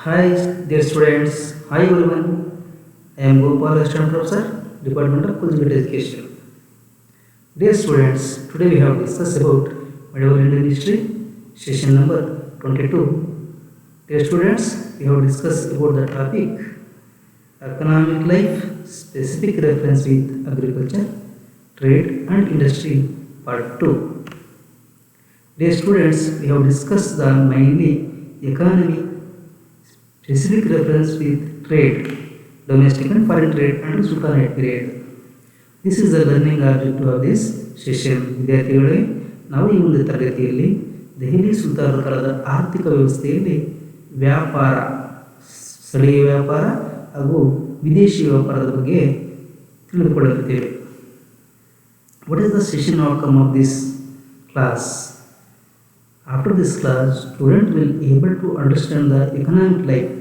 Hi, dear students. Hi, everyone. I am Gopal, Assistant Professor, Department of Physical Education. Dear students, today we have discussed about medieval Indian history, session number 22. Dear students, we have discussed about the topic economic life, specific reference with agriculture, trade and industry, part 2. Dear students, we have discussed the mainly economy, specific reference with trade, domestic and foreign trade and Sultanate period. This is the learning objective of this session. ವಿದ್ಯಾರ್ಥಿಗಳೇ, ನಾವು ಈ ಒಂದು ತರಗತಿಯಲ್ಲಿ ದೆಹಲಿ ಸುಲ್ತಾನರ ಕಾಲದ ಆರ್ಥಿಕ ವ್ಯವಸ್ಥೆಯಲ್ಲಿ ವ್ಯಾಪಾರ, ಸ್ಥಳೀಯ ವ್ಯಾಪಾರ ಹಾಗೂ ವಿದೇಶಿ ವ್ಯಾಪಾರದ ಬಗ್ಗೆ ತಿಳಿದುಕೊಳ್ಳುತ್ತೇವೆ. What is the session outcome of this class? After this class, student will be able to understand the economic life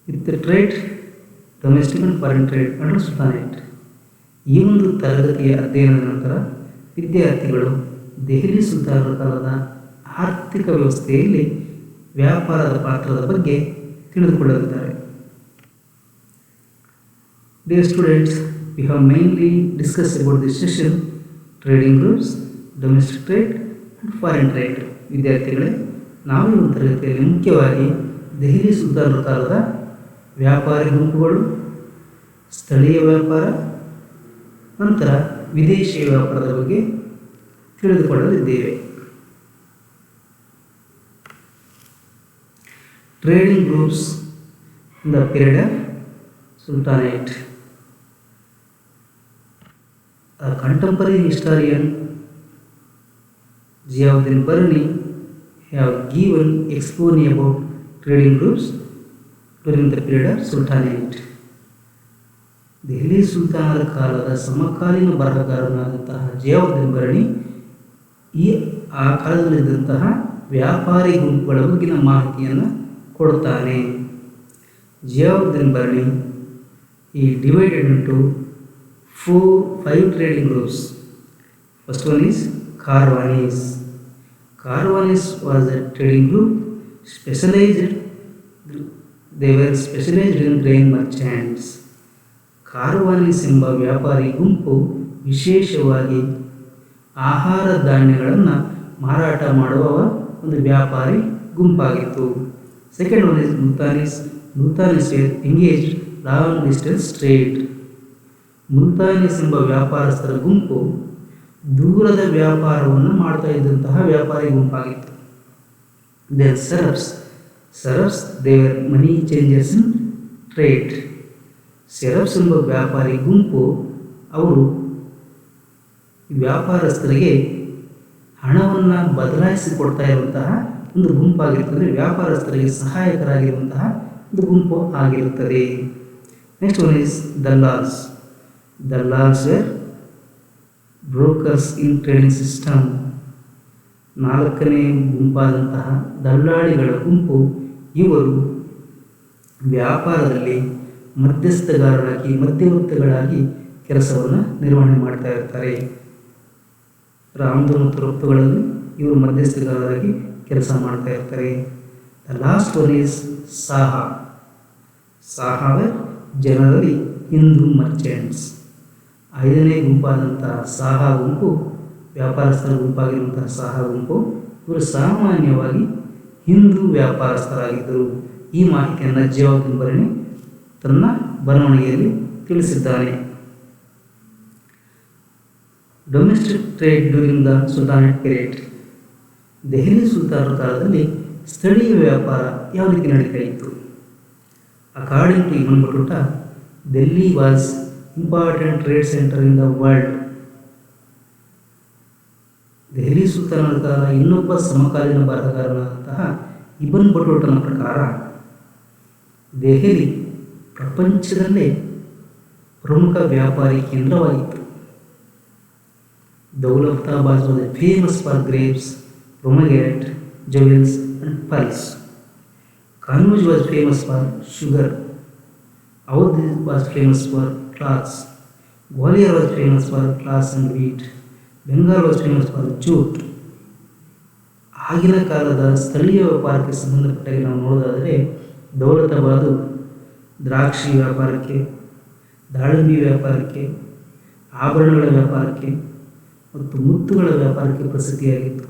with the trade, domestic and foreign trade under Sultanate. ಈ ಒಂದು ತರಗತಿಯ ಅಧ್ಯಯನದ ನಂತರ ವಿದ್ಯಾರ್ಥಿಗಳು ದೆಹಲಿ ಸುಲ್ತಾನರ ಕಾಲದ ಆರ್ಥಿಕ ವ್ಯವಸ್ಥೆಯಲ್ಲಿ ವ್ಯಾಪಾರದ ಪಾತ್ರದ ಬಗ್ಗೆ ತಿಳಿದುಕೊಳ್ಳಲಿದ್ದಾರೆ. Dear students, we have mainly discussed about this session trading groups, domestic trade and foreign trade. ವಿದ್ಯಾರ್ಥಿಗಳೇ, ನಾವು ಈ ಒಂದು ತರಗತಿಯಲ್ಲಿ ಮುಖ್ಯವಾಗಿ ದೆಹಲಿ ಸುಲ್ತಾನರ ಕಾಲದ ವ್ಯಾಪಾರಿ ಗುಂಪುಗಳು, ಸ್ಥಳೀಯ ವ್ಯಾಪಾರ, ನಂತರ ವಿದೇಶಿ ವ್ಯಾಪಾರದ ಬಗ್ಗೆ ತಿಳಿದುಕೊಳ್ಳಲಿದ್ದೇವೆ. Trading groups in the period of Sultanate. A contemporary historian Ziauddin Barni have given exposé about trading groups during the period of Sultanate. Delhi ಸುಲ್ತಾನರ ಕಾಲದ ಸಮಕಾಲೀನ ಬರಹಗಾರನಾದಂತಹ ಜಿಯಾವುದ್ದೀನ್ ಬರ್ನಿ ಆ ಕಾಲದಲ್ಲಿದ್ದಂತಹ ವ್ಯಾಪಾರಿ ಗುಂಪುಗಳ ಬಗ್ಗಿನ ಮಾಹಿತಿಯನ್ನು ಕೊಡುತ್ತಾನೆ. ಜಿಯಾವುದ್ದೀನ್ ಬರ್ನಿ ಈ divided into 5 trading groups. First one is Karwanis. Karwanis was a trading group specialized. They were specialized in grain merchants. ಕಾರ್ವಾನಿಸ್ ಎಂಬ ವ್ಯಾಪಾರಿ ಗುಂಪು ವಿಶೇಷವಾಗಿ ಆಹಾರ ಧಾನ್ಯಗಳನ್ನು ಮಾರಾಟ ಮಾಡುವ ಒಂದು ವ್ಯಾಪಾರಿ ಗುಂಪಾಗಿತ್ತು. Second one is Multanis. Multanis engage long distance trade. Multanis ಎಂಬ ವ್ಯಾಪಾರಸ್ಥರ ಗುಂಪು ದೂರದ ವ್ಯಾಪಾರವನ್ನು ಮಾಡ್ತಾ ಇದ್ದಂತಹ ವ್ಯಾಪಾರಿ ಗುಂಪಾಗಿತ್ತು. Then Sarrafs they were money changers in trade. Sarrafs ಎಂಬ ವ್ಯಾಪಾರಿ ಗುಂಪು ಅವರು ವ್ಯಾಪಾರಸ್ಥರಿಗೆ ಹಣವನ್ನು ಬದಲಾಯಿಸಿ ಕೊಡ್ತಾ ಇರುವಂತಹ ಒಂದು ಗುಂಪಾಗಿರುತ್ತದೆ. ವ್ಯಾಪಾರಸ್ಥರಿಗೆ ಸಹಾಯಕರಾಗಿರುವಂತಹ ಒಂದು ಗುಂಪು ಆಗಿರುತ್ತದೆ. Next one is Dallals. Dallals were brokers in trading system. 4ನೇ ಗುಂಪಾದಂತಹ ದಲ್ಲಾಳಿಗಳ ಗುಂಪು ಇವರು ವ್ಯಾಪಾರದಲ್ಲಿ ಮಧ್ಯವರ್ತಿಗಳಾಗಿ ಕೆಲಸವನ್ನು ನಿರ್ವಹಣೆ ಮಾಡ್ತಾ ಇರ್ತಾರೆ. ಆಮದು ಮತ್ತು ರಫ್ತುಗಳಲ್ಲಿ ಇವರು ಮಧ್ಯಸ್ಥಗಾರರಾಗಿ ಕೆಲಸ ಮಾಡ್ತಾ ಇರ್ತಾರೆ. The last one is Saha. ಸಾಹಾವರ್ ಜನರಲಿ ಹಿಂದೂ ಮರ್ಚೆಂಟ್ಸ್. 5ನೇ ಗುಂಪಾದಂತಹ ಸಾಹಾ ಗುಂಪು, ವ್ಯಾಪಾರಸ್ಥರ ಗುಂಪಾಗಿರುವಂತಹ ಸಾಹಾ ಗುಂಪು, ಇವರು ಸಾಮಾನ್ಯವಾಗಿ ಹಿಂದೂ ವ್ಯಾಪಾರಸ್ಥರಾಗಿದ್ದರು. ಈ ಮಾಹಿತಿಯನ್ನು ಜಿಯಾವುದ್ದೀನ್ ಬರ್ನಿ ತನ್ನ ಬರವಣಿಗೆಯಲ್ಲಿ ತಿಳಿಸಿದ್ದಾನೆ. Domestic trade during the sultanate period. Delhi ಸುಲ್ತಾನರ ಕಾಲದಲ್ಲಿ ಸ್ಥಳೀಯ ವ್ಯಾಪಾರ ಯಾವ ರೀತಿ ನಡೀತಾ ಇತ್ತು? According to Ibn Battuta, Delhi was important trade center in the world. Delhi ಸುಲ್ತಾನರ ಕಾಲ ಇನ್ನೊಬ್ಬ ಸಮಕಾಲೀನ ಬರಹಗಾರನಾದಂತಹ ಇಬ್ನ್ ಬಟೂಟನ ಪ್ರಕಾರ ದೆಹಲಿ ಪ್ರಪಂಚದಲ್ಲೇ ಪ್ರಮುಖ ವ್ಯಾಪಾರಿ ಕೇಂದ್ರವಾಗಿತ್ತು. Daulatabad was famous for grapes, pomegranate, jewels and pearls. Kannauj was famous for sugar. Awadh was famous for cloths. Gwalior was famous for cloths and wheat. Bengal was famous for jute. ಆಗಿನ ಕಾಲದ ಸ್ಥಳೀಯ ವ್ಯಾಪಾರಕ್ಕೆ ಸಂಬಂಧಪಟ್ಟಾಗಿ ನಾವು ನೋಡೋದಾದರೆ ದೌಲತಾಬಾದು ದ್ರಾಕ್ಷಿ ವ್ಯಾಪಾರಕ್ಕೆ, ದಾಳಿಂಬೆ ವ್ಯಾಪಾರಕ್ಕೆ, ಆಭರಣಗಳ ವ್ಯಾಪಾರಕ್ಕೆ ಮತ್ತು ಮುತ್ತುಗಳ ವ್ಯಾಪಾರಕ್ಕೆ ಪ್ರಸಿದ್ಧಿಯಾಗಿತ್ತು.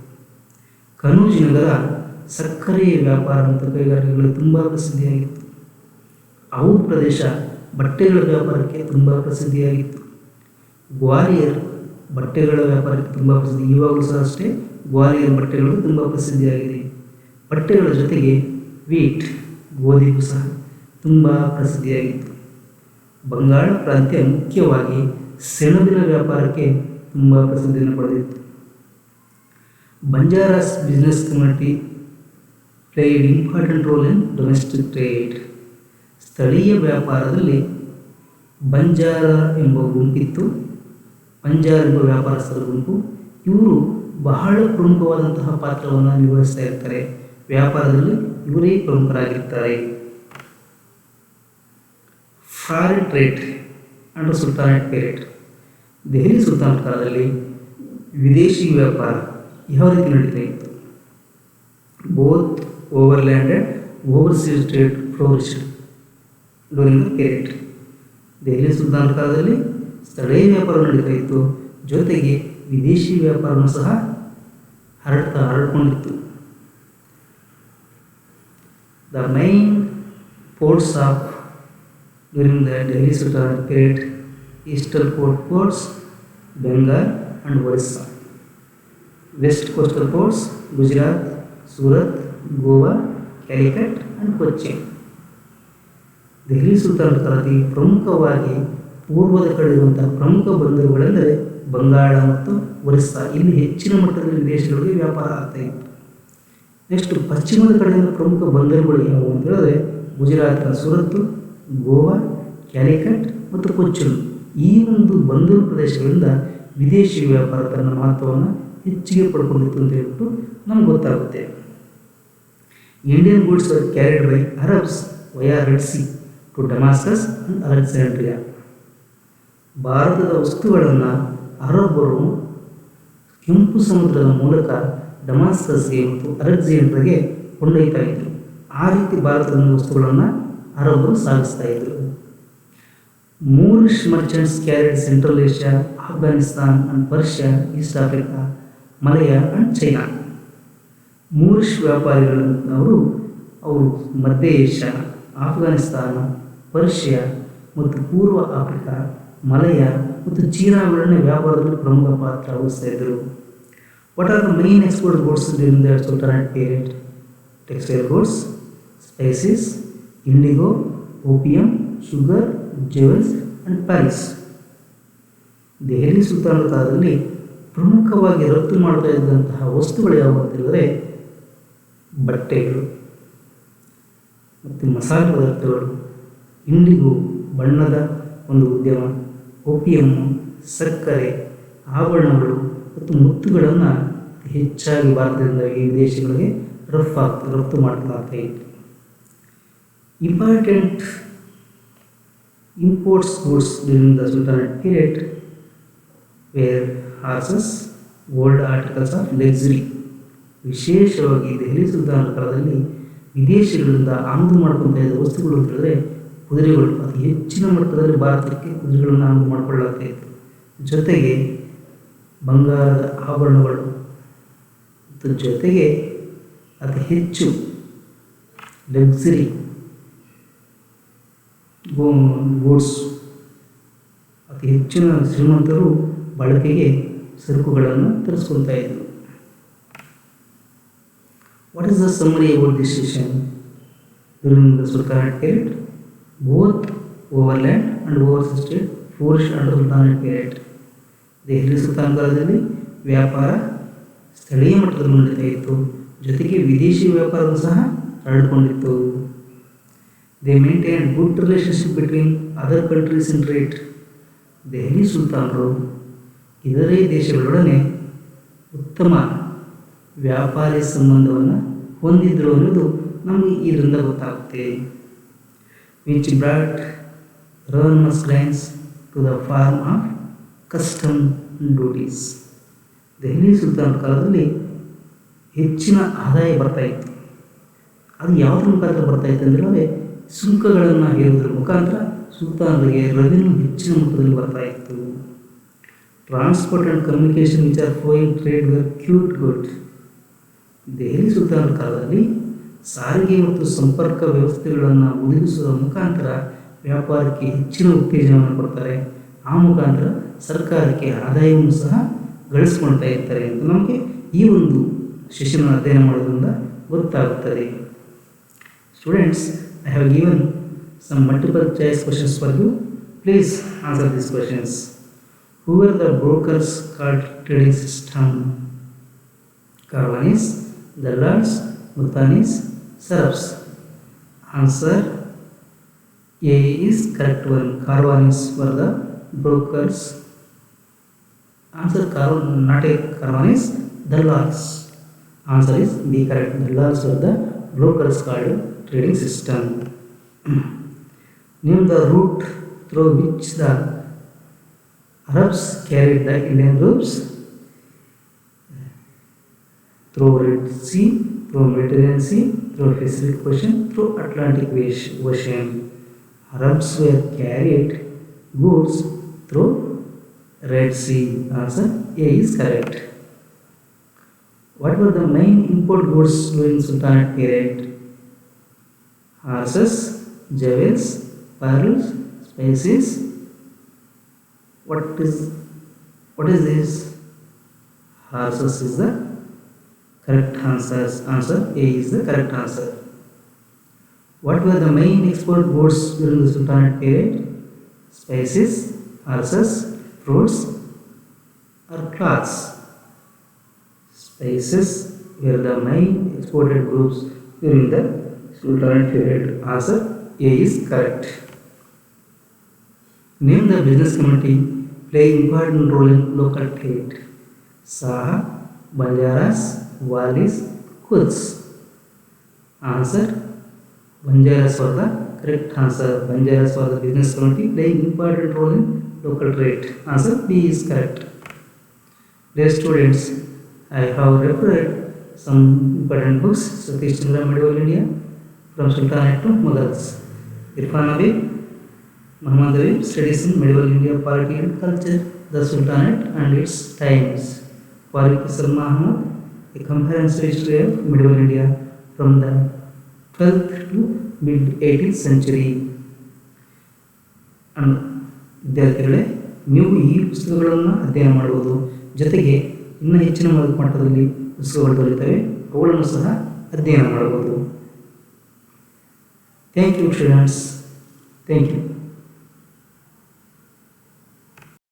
ಕನೂಜ್ ನಗರ ಸಕ್ಕರೆ ವ್ಯಾಪಾರ ಮತ್ತು ಕೈಗಾರಿಕೆಗಳು ತುಂಬ ಪ್ರಸಿದ್ಧಿಯಾಗಿತ್ತು. ಔದ್ ಪ್ರದೇಶ ಬಟ್ಟೆಗಳ ವ್ಯಾಪಾರಕ್ಕೆ ತುಂಬ ಪ್ರಸಿದ್ಧಿಯಾಗಿತ್ತು. ಗ್ವಾಲಿಯರ್ ಬಟ್ಟೆಗಳ ವ್ಯಾಪಾರಕ್ಕೆ ತುಂಬ ಪ್ರಸಿದ್ಧಿ, ಇವಾಗಲೂ ಸಹ ಅಷ್ಟೇ ಗ್ವಾಲಿಯರ್ ಬಟ್ಟೆಗಳು ತುಂಬ ಪ್ರಸಿದ್ಧಿಯಾಗಿದೆ. ಬಟ್ಟೆಗಳ ಜೊತೆಗೆ ವೀಟ್ ಗೋಧಿಗೂ ಸಹ ತುಂಬ ಪ್ರಸಿದ್ಧಿಯಾಗಿತ್ತು. ಬಂಗಾಳ ಪ್ರಾಂತ್ಯ ಮುಖ್ಯವಾಗಿ ಸೆಣಬಿನ ವ್ಯಾಪಾರಕ್ಕೆ ತುಂಬ ಪ್ರಸಿದ್ಧಿಯನ್ನು ಪಡೆದಿತ್ತು. Banjaras business community played important role in domestic trade. ಸ್ಥಳೀಯ ವ್ಯಾಪಾರದಲ್ಲಿ ಬಂಜಾರ ಎಂಬ ಗುಂಪಿತ್ತು. ಬಂಜಾರ ಎಂಬ ವ್ಯಾಪಾರಸ್ಥರ ಗುಂಪು, ಇವರು ಬಹಳ ಪ್ರಮುಖವಾದಂತಹ ಪಾತ್ರವನ್ನು ನಿರ್ವಹಿಸ್ತಾ ಇರ್ತಾರೆ. ವ್ಯಾಪಾರದಲ್ಲಿ ಇವರೇ ಪ್ರಮುಖರಾಗಿರ್ತಾರೆ. Foreign trade under sultanate period. Delhi ಸುಲ್ತಾನರ ಕಾಲದಲ್ಲಿ ವಿದೇಶಿ ವ್ಯಾಪಾರ ಯಾವ ರೀತಿ ನಡೀತಾ ಇತ್ತು? Both overland and overseas trade flourished during the period. Delhi ಸುಲ್ತಾನರ ಕಾಲದಲ್ಲಿ ಸ್ಥಳೀಯ ವ್ಯಾಪಾರ ನಡೀತಾ ಇತ್ತು, ಜೊತೆಗೆ ವಿದೇಶಿ ವ್ಯಾಪಾರವನ್ನು ಸಹ ಹರಡ್ಕೊಂಡಿತ್ತು. The main ports of during the Delhi sultanate period: eastern ports Bengal and Orissa. West coastal ports Gujarat, Surat, Goa, Calicut and Cochin. Delhi ಸುಲ್ತಾನರ ಕಾಲದಲ್ಲಿ ಪ್ರಮುಖವಾಗಿ ಪೂರ್ವದ ಕಡೆ ಇರುವಂತಹ ಪ್ರಮುಖ ಬಂದರುಗಳೆಂದರೆ ಬಂಗಾಳ ಮತ್ತು ಒರಿಸ್ಸಾ. ಇಲ್ಲಿ ಹೆಚ್ಚಿನ ಮಟ್ಟದಲ್ಲಿ ವಿದೇಶಗಳಿಗೆ ವ್ಯಾಪಾರ ಆಗ್ತಾ ಇತ್ತು. ನೆಕ್ಸ್ಟ್ ಪಶ್ಚಿಮದ ಕಡೆಯಿಂದ ಪ್ರಮುಖ ಬಂದರುಗಳು ಯಾವುವು ಅಂತ ಹೇಳಿದ್ರೆ ಗುಜರಾತ್ನ ಸೂರತ್ತು, ಗೋವಾ, ಕ್ಯಾಲಿಕಟ್ ಮತ್ತು ಕೊಚ್ಚಿನ್. ಈ ಒಂದು ಬಂದರು ಪ್ರದೇಶಗಳಿಂದ ವಿದೇಶಿ ವ್ಯಾಪಾರ ತನ್ನ ಮಹತ್ವವನ್ನು ಹೆಚ್ಚಿಗೆ ಪಡ್ಕೊಂಡಿತ್ತು ಅಂತ ಹೇಳ್ಬಿಟ್ಟು ನಮ್ಗೆ ಗೊತ್ತಾಗುತ್ತೆ. Indian goods were carried by Arabs via Red Sea to Damascus and Alexandria. ಭಾರತದ ವಸ್ತುಗಳನ್ನು ಅರಬ್ಬರು ಕೆಂಪು ಸಮುದ್ರದ ಮೂಲಕ ಡಮಾಸ್ಕಸ್ಗೆ ಮತ್ತು ಅಲೆಕ್ಸಾಂಡ್ರಿಯಾಗೆ ಕೊಂಡೊಯ್ತಾ ಇದ್ದರು. ಆ ರೀತಿ ಭಾರತದ ವಸ್ತುಗಳನ್ನು ಅರಬ್ಬರು ಸಾಗಿಸ್ತಾ ಇದ್ದರು. Moorish merchants carried Central Asia, Afghanistan and Persia, East Africa, Malaya and China. Moorish ವ್ಯಾಪಾರಿಗಳವರು ಮಧ್ಯ ಏಷ್ಯಾ, ಆಫ್ಘಾನಿಸ್ತಾನ, ಪರ್ಷಿಯಾ ಮತ್ತು ಪೂರ್ವ ಆಫ್ರಿಕಾ, ಮಲಯ ಮತ್ತು ಚೀನಾಗಳನ್ನ ವ್ಯಾಪಾರದಲ್ಲಿ ಪ್ರಮುಖ ಪಾತ್ರ ವಹಿಸ್ತಾ ಇದ್ದರು. What are the main export goods during the sultanate period? Textile goods, spices, indigo, opium, sugar, jewels and pearls. Delhi ಸುಲ್ತಾನರ ಕಾಲದಲ್ಲಿ ಪ್ರಮುಖವಾಗಿ ರಫ್ತು ಮಾಡ್ತಾ ಇದ್ದಂತಹ ವಸ್ತುಗಳು ಯಾವುವು ಅಂತ ಹೇಳಿದರೆ ಬಟ್ಟೆಗಳು ಮತ್ತು ಮಸಾಲೆ ಪದಾರ್ಥಗಳು, ಇಂಡಿಗೋ ಬಣ್ಣದ ಒಂದು ಉದ್ಯಮ, ಓಪಿಯಮ್ಮು, ಸಕ್ಕರೆ, ಆಭರಣಗಳು ಮತ್ತು ಮುತ್ತುಗಳನ್ನು ಹೆಚ್ಚಾಗಿ ಭಾರತದಿಂದ ಈ ವಿದೇಶಗಳಿಗೆ ರಫ್ತು ಮಾಡ್ತಾ ಇತ್ತು. Important imports goods during the sultanate period were horses, gold articles of luxury. ವಿಶೇಷವಾಗಿ ದೆಹಲಿ ಸುಲ್ತಾನರ ಕಾಲದಲ್ಲಿ ವಿದೇಶಗಳಿಂದ ಆಮದು ಮಾಡ್ಕೊತಾ ಇದ್ದ ವಸ್ತುಗಳು ಅಂತ ಹೇಳಿದ್ರೆ ಕುದುರೆಗಳು. ಅತಿ ಹೆಚ್ಚಿನ ಮಟ್ಟದಲ್ಲಿ ಭಾರತಕ್ಕೆ ಕುದುರೆಗಳನ್ನು ಆಮದು ಮಾಡಿಕೊಳ್ಳಲಾಗ್ತಾ ಇತ್ತು. ಜೊತೆಗೆ ಬಂಗಾರದ ಆಭರಣಗಳು ಮತ್ತು ಜೊತೆಗೆ ಅತಿ ಹೆಚ್ಚು ಲಕ್ಸುರಿ ಗೂಡ್ಸ್, ಅತಿ ಹೆಚ್ಚಿನ ಶ್ರೀಮಂತರು ಬಳಕೆಗೆ ಸರಕುಗಳನ್ನು ತರಿಸ್ಕೊಳ್ತಾ ಇದ್ದರು. What is the summary about this session? During the Sultanate period, both overland and overseas trade flourished under Sultanate period. Delhi ಸುಲ್ತಾನ ಕಾಲದಲ್ಲಿ ವ್ಯಾಪಾರ ಸ್ಥಳೀಯ ಮಟ್ಟದಲ್ಲಿ ನಡೀತಾ ಇತ್ತು, ಜೊತೆಗೆ ವಿದೇಶಿ ವ್ಯಾಪಾರವೂ ಸಹ ಹರಡಿಕೊಂಡಿತ್ತು. They maintained good relationship between other countries in trade. Delhi ಸುಲ್ತಾನರು ಇತರೆ ದೇಶಗಳೊಡನೆ ಉತ್ತಮ ವ್ಯಾಪಾರಿ ಸಂಬಂಧವನ್ನು ಹೊಂದಿದ್ರು ಅನ್ನೋದು ನಮಗೆ ಇದರಿಂದ ಗೊತ್ತಾಗುತ್ತೆ. Which brought enormous grants to the farm of custom duties. Delhi ಸುಲ್ತಾನರ ಕಾಲದಲ್ಲಿ ಹೆಚ್ಚಿನ ಆದಾಯ ಬರ್ತಾಯಿತ್ತು. ಅದು ಯಾವುದ್ರ ಮುಖಾಂತರ ಬರ್ತಾಯಿತ್ತು ಅಂದರೆ ಸುಂಕಗಳನ್ನು ಹೇರುವುದರ ಮುಖಾಂತರ ಸುಲ್ತಾನರಿಗೆ ರೆವಿನ್ಯೂ ಹೆಚ್ಚಿನ ಮೊತ್ತದಲ್ಲಿ ಬರ್ತಾಯಿತ್ತು. Transport and communication which are flowing trade were quite good. Delhi ಸುಲ್ತಾನರ ಕಾಲದಲ್ಲಿ ಸಾರಿಗೆ ಮತ್ತು ಸಂಪರ್ಕ ವ್ಯವಸ್ಥೆಗಳನ್ನು ಒದಗಿಸುವ ಮುಖಾಂತರ ವ್ಯಾಪಾರಕ್ಕೆ ಹೆಚ್ಚಿನ ಉತ್ತೇಜನವನ್ನು ಕೊಡ್ತಾರೆ. ಆ ಮುಖಾಂತರ ಸರ್ಕಾರಕ್ಕೆ ಆದಾಯವನ್ನು ಸಹ ಗಳಿಸ್ಕೊಳ್ತಾ ಇರ್ತಾರೆ ಅಂತ ನಮಗೆ ಈ ಒಂದು ಸೆಷನ್ ಅಧ್ಯಯನ ಮಾಡೋದ್ರಿಂದ ಗೊತ್ತಾಗುತ್ತದೆ. Students, I have given some multiple choice questions for you. Please answer these questions. Who were the brokers called trading system? Karwanis, Dalals, Multanis, Sarafs. Answer A is correct one. Karwanis were the brokers. Answer not a Karwanis, Dalals. Answer is B correct. Dalals were the brokers called trading system. Name the route through which the Arabs carried the Indian troops. Through Red Sea, through Mediterranean Sea, through Pacific Ocean, through Atlantic Ocean. Arabs were carried goods through Red Sea. Answer A is correct. What were the main import goods during Sultanate period? Horses, jewels, pearls, spices. What is this? Horses is the correct answer. Answer A is the correct answer. What were the main export goods during the Sultanate period? Spices, horses, fruits, or cloths? Spices were the main exported goods during the Sultanate period. Answer A is correct. Name the business community playing important role in local trade. Saha, Banjaras, Walis, Quds. Answer Banjaras were the correct answer. Banjaras were the business community playing important role in local trade. Answer B is correct. Dear students, I have referred some important books. Satish Chandra, Medieval India, from Sultanate to Mughals. Irfan Habib, Muhammad Habib, Studies in Medieval India, Polity and Culture, the Sultanate and its Times. Farooq Salma Ahmad, A Comprehensive History of Medieval India from the 12th to mid-18th century. And ವಿದ್ಯಾರ್ಥಿಗಳೇ, ನೀವು ಈ ಪುಸ್ತಕಗಳನ್ನು ಅಧ್ಯಯನ ಮಾಡುವುದು ಜೊತೆಗೆ ಇನ್ನೂ ಹೆಚ್ಚಿನ ಮಟ್ಟದಲ್ಲಿ ಪುಸ್ತಕಗಳು ದೊರೆಯುತ್ತವೆ, ಅವುಗಳನ್ನು ಸಹ ಅಧ್ಯಯನ ಮಾಡಬಹುದು. Thank you, students. Thank you.